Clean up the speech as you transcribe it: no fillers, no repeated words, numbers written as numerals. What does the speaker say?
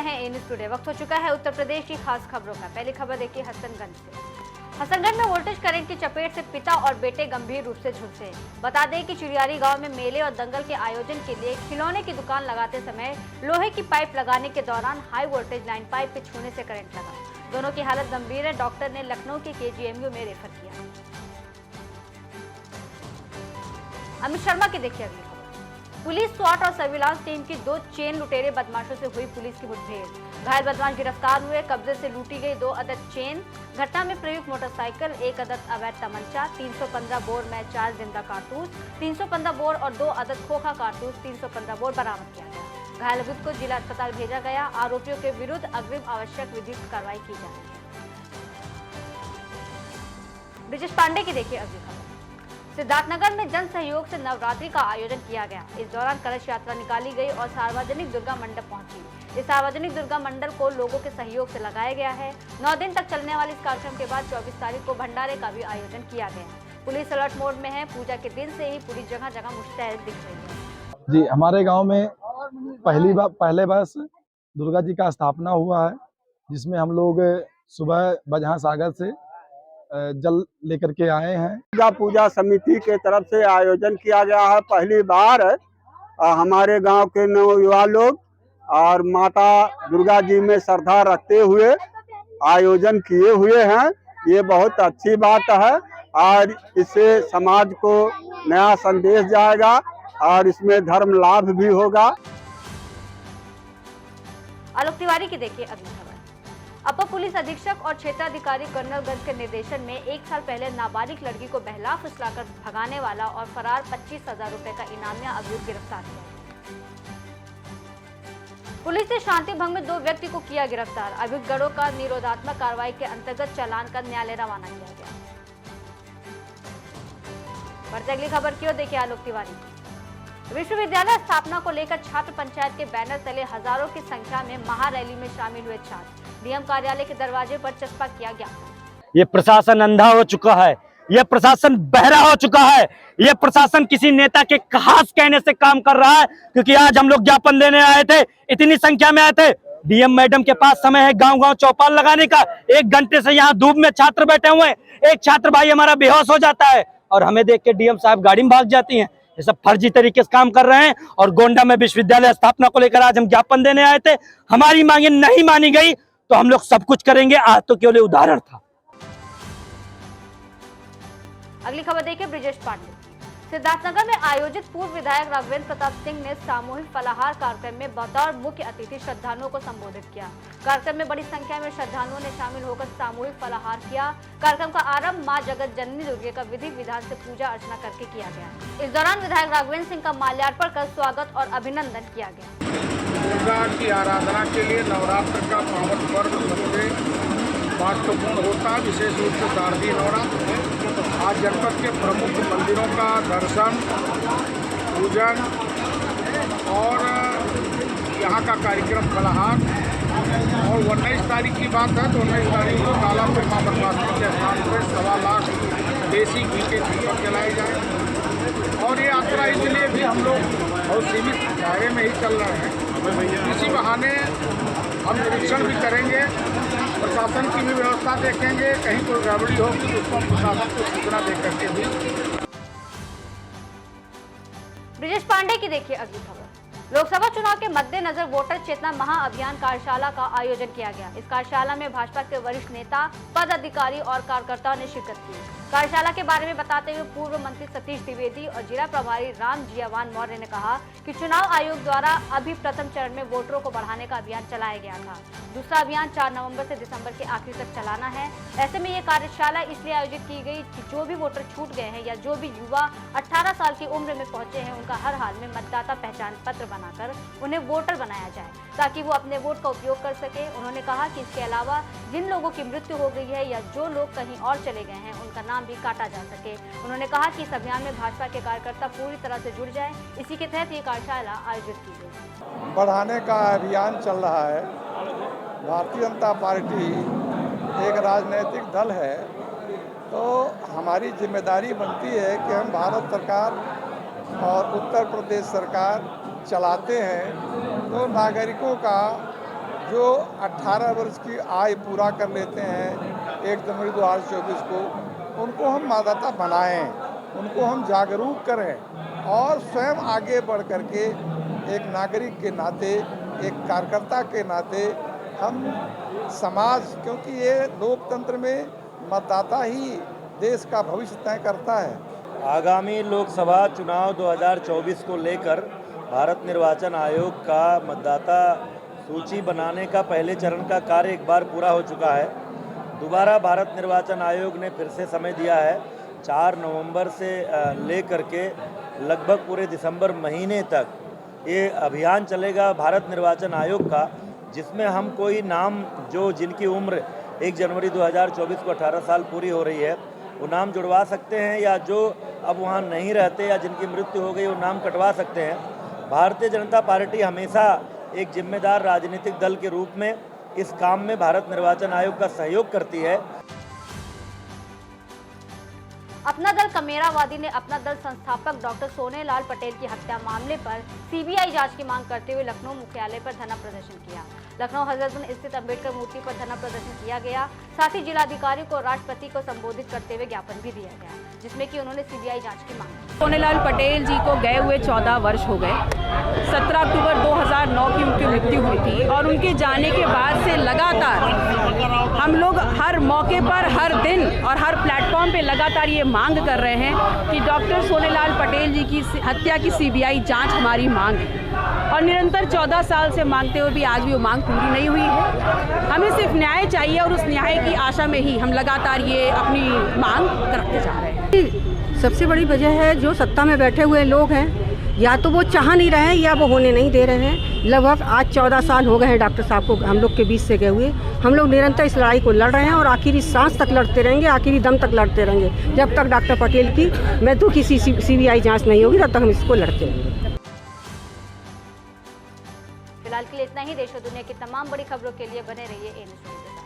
रहे हैं NS today. वक्त हो चुका है उत्तर प्रदेश की खास खबरों का। पहली खबर देखिए हसनगंज से। हसनगंज में वोल्टेज करंट की चपेट से पिता और बेटे गंभीर रूप से झुलसे। बता दें कि चिड़ियारी गांव में मेले और दंगल के आयोजन के लिए खिलौने की दुकान लगाते समय लोहे की पाइप लगाने के दौरान हाई वोल्टेज लाइन पाइप पे छूने से करंट लगा। दोनों की हालत गंभीर है। डॉक्टर ने लखनऊ के KGMU में रेफर किया। अमित शर्मा की देखिए अगली खबर। पुलिस, स्वाट और सर्विलांस टीम की 2 चेन लुटेरे बदमाशों से हुई पुलिस की मुठभेड़। घायल बदमाश गिरफ्तार हुए। कब्जे से लूटी गई 2 अदद चेन। घटना में प्रयुक्त मोटरसाइकिल, 1 अदद अवैध तमंचा, 315 बोर में 4 जिंदा कारतूस, 315 बोर और 2 अदद खोखा कारतूस, 315 बोर बरामद किया गया। घायल अभियुक्त को जिला अस्पताल भेजा गया। आरोपियों के विरुद्ध अग्रिम आवश्यक विधिक कार्रवाई की जा रही है। ब्रिजेश पांडे की देखिए अगली खबर। सिद्धार्थनगर में जन सहयोग से नवरात्रि का आयोजन किया गया। इस दौरान कलश यात्रा निकाली गई और सार्वजनिक दुर्गा मंडप पहुंची। इस सार्वजनिक दुर्गा मंडल को लोगों के सहयोग से लगाया गया है। 9 दिन तक चलने वाले इस कार्यक्रम के बाद 24 तारीख को भंडारे का भी आयोजन किया गया। पुलिस अलर्ट मोड में है। पूजा के दिन से ही पुलिस जगह जगह मुस्तैद दिख रही है। जी, हमारे गांव में पहले बस दुर्गा जी का स्थापना हुआ है, जिसमें हम लोग सुबह बजहाँ सागर से जल लेकर के आए हैं। दुर्गा पूजा समिति के तरफ से आयोजन किया गया है। पहली बार हमारे गांव के नौयुवा लोग और माता दुर्गा जी में श्रद्धा रखते हुए आयोजन किए हुए हैं। ये बहुत अच्छी बात है और इससे समाज को नया संदेश जाएगा और इसमें धर्म लाभ भी होगा। आलोक तिवारी की देखिए अगली खबर। अपर पुलिस अधीक्षक और क्षेत्राधिकारी कर्नलगंज के निर्देशन में 1 साल पहले नाबालिग लड़की को बहला फुसलाकर भगाने वाला और फरार 25,000 रुपए का इनामिया अभियुक्त गिरफ्तार किया। पुलिस ने शांति भंग में 2 व्यक्ति को किया गिरफ्तार। अभियुक्त गढ़ों का निरोधात्मक कार्रवाई के अंतर्गत चालान कर न्यायालय रवाना किया गया। बढ़ते अगली खबर की ओर देखिए आलोक तिवारी। विश्वविद्यालय स्थापना को लेकर छात्र पंचायत के बैनर तले हजारों की संख्या में महारैली में शामिल हुए छात्र। डीएम कार्यालय के दरवाजे पर चस्पा किया गया। ये प्रशासन अंधा हो चुका है, ये प्रशासन बहरा हो चुका है, ये प्रशासन किसी नेता के खास कहने से काम कर रहा है। क्योंकि आज हम लोग ज्ञापन देने आए थे, इतनी संख्या में आए थे। डीएम मैडम के पास समय है गांव-गांव चौपाल लगाने का। 1 घंटे से यहाँ धूप में छात्र बैठे हुए हैं। एक छात्र भाई हमारा बेहोश हो जाता है और हमें देख के डीएम साहब गाड़ी में भाग जाती हैं। ये सब फर्जी तरीके से काम कर रहे हैं। और गोंडा में विश्वविद्यालय स्थापना को लेकर आज हम ज्ञापन देने आए थे। हमारी मांगे नहीं मानी गई तो हम लोग सब कुछ करेंगे। आज तो केवल उदाहरण था। अगली खबर देखिए ब्रिजेश पांडे। सिद्धार्थनगर में आयोजित पूर्व विधायक राघवेंद्र प्रताप सिंह ने सामूहिक फलाहार कार्यक्रम में बतौर मुख्य अतिथि श्रद्धालुओं को संबोधित किया। कार्यक्रम में बड़ी संख्या में श्रद्धालुओं ने शामिल होकर सामूहिक फलाहार किया। कार्यक्रम का आरंभ मां जगत जननी दुर्गे का विधि विधान से पूजा अर्चना करके किया गया। इस दौरान विधायक राघवेंद्र सिंह का माल्यार्पण कर स्वागत और अभिनंदन किया गया। दुर्गा की आराधना के लिए नवरात्र का पावन पर्व सबसे महत्वपूर्ण होता है, विशेष रूप से शारदीय नवरात्र। आज जनपद के प्रमुख मंदिरों का दर्शन, पूजन और यहाँ का कार्यक्रम फलाहार। और 19 तारीख की बात है तो 19 तारीख को काला पे मां बनवासी के स्थान पर 1.25 लाख देसी घी के दीपक जलाए जाए। और ये यात्रा इसलिए भी हम लोग बहुत सीमित दायरे में ही चल रहे हैं। इसी बहाने हम निरीक्षण भी करेंगे, प्रशासन की भी व्यवस्था देखेंगे। कहीं कोई गड़बड़ी होगी तो उसको प्रशासन को सूचना दे करके भी। ब्रिजेश पांडे की देखिए अगली खबर। लोकसभा चुनाव के मद्देनजर वोटर चेतना महाअभियान कार्यशाला का आयोजन किया गया। इस कार्यशाला में भाजपा के वरिष्ठ नेता, पदाधिकारी और कार्यकर्ताओं ने शिरकत की। कार्यशाला के बारे में बताते हुए पूर्व मंत्री सतीश द्विवेदी और जिला प्रभारी राम जियावान मौर्य ने कहा कि चुनाव आयोग द्वारा अभी प्रथम चरण में वोटरों को बढ़ाने का अभियान चलाया गया था। दूसरा अभियान 4 नवंबर से दिसंबर के आखिर तक चलाना है। ऐसे में ये कार्यशाला इसलिए आयोजित की गई कि जो भी वोटर छूट गए हैं या जो भी युवा 18 साल की उम्र में पहुंचे हैं, उनका हर हाल में मतदाता पहचान पत्र बनाकर उन्हें वोटर बनाया जाए ताकि वो अपने वोट का उपयोग कर सके। उन्होंने कहा कि इसके अलावा जिन लोगों की मृत्यु हो गई है या जो लोग कहीं और चले गए हैं, उनका नाम भी काटा जा सके। उन्होंने कहा कि इस अभियान में भाजपा के कार्यकर्ता पूरी तरह से जुड़ जाए। इसी के तहत ये कार्यशाला आयोजित की गई। बढ़ाने का अभियान चल रहा है। भारतीय जनता पार्टी एक राजनीतिक दल है, तो हमारी जिम्मेदारी बनती है कि हम भारत सरकार और उत्तर प्रदेश सरकार चलाते हैं तो नागरिकों का जो 18 वर्ष की आयु पूरा कर लेते हैं 1 जनवरी 2024 को, उनको हम मतदाता बनाएं, उनको हम जागरूक करें और स्वयं आगे बढ़ करके एक नागरिक के नाते, एक कार्यकर्ता के नाते हम समाज, क्योंकि ये लोकतंत्र में मतदाता ही देश का भविष्य तय करता है। आगामी लोकसभा चुनाव 2024 को लेकर भारत निर्वाचन आयोग का मतदाता सूची बनाने का पहले चरण का कार्य एक बार पूरा हो चुका है। दोबारा भारत निर्वाचन आयोग ने फिर से समय दिया है। 4 नवंबर से लेकर के लगभग पूरे दिसंबर महीने तक ये अभियान चलेगा भारत निर्वाचन आयोग का, जिसमें हम कोई नाम जो जिनकी उम्र 1 जनवरी 2024 को 18 साल पूरी हो रही है वो नाम जुड़वा सकते हैं, या जो अब वहाँ नहीं रहते या जिनकी मृत्यु हो गई वो नाम कटवा सकते हैं। भारतीय जनता पार्टी हमेशा एक जिम्मेदार राजनीतिक दल के रूप में इस काम में भारत निर्वाचन आयोग का सहयोग करती है। अपना दल कमेरावादी ने अपना दल संस्थापक डॉक्टर सोनेलाल पटेल की हत्या मामले पर सीबीआई जांच की मांग करते हुए लखनऊ मुख्यालय पर धरना प्रदर्शन किया। लखनऊ हजरतगंज स्थित अंबेडकर मूर्ति पर धरना प्रदर्शन किया गया। साथ ही जिलाधिकारी को राष्ट्रपति को संबोधित करते हुए ज्ञापन भी दिया गया, जिसमें कि उन्होंने सीबीआई जांच की मांग की। सोनेलाल पटेल जी को गए हुए 14 वर्ष हो गए। 17 अक्टूबर 2009 की उनकी मृत्यु हुई थी और उनके जाने के बाद से लगातार हम लोग हर मौके पर, हर दिन और हर प्लेटफॉर्म पे लगातार ये मांग कर रहे हैं कि डॉक्टर सोनेलाल पटेल जी की हत्या की सीबीआई जांच हमारी मांग है, और निरंतर 14 साल से मांगते हुए भी आज भी वो मांग पूरी नहीं हुई है। हमें सिर्फ न्याय चाहिए और उस न्याय की आशा में ही हम लगातार ये अपनी मांग करते जा रहे हैं। सबसे बड़ी वजह है जो सत्ता में बैठे हुए लोग हैं, या तो वो चाह नहीं रहे हैं या वो होने नहीं दे रहे हैं। लगभग आज 14 साल हो गए हैं डॉक्टर साहब को हम लोग के बीच से गए हुए। हम लोग निरंतर इस लड़ाई को लड़ रहे हैं और आखिरी सांस तक लड़ते रहेंगे, आखिरी दम तक लड़ते रहेंगे। जब तक डॉक्टर पटेल की मृत्यु की सीबीआई जांच नहीं होगी तब तक हम इसको लड़ते रहेंगे। फिलहाल के लिए इतना ही। देश और दुनिया की तमाम बड़ी खबरों के लिए बने रहिए एएनएस न्यूज़ के साथ।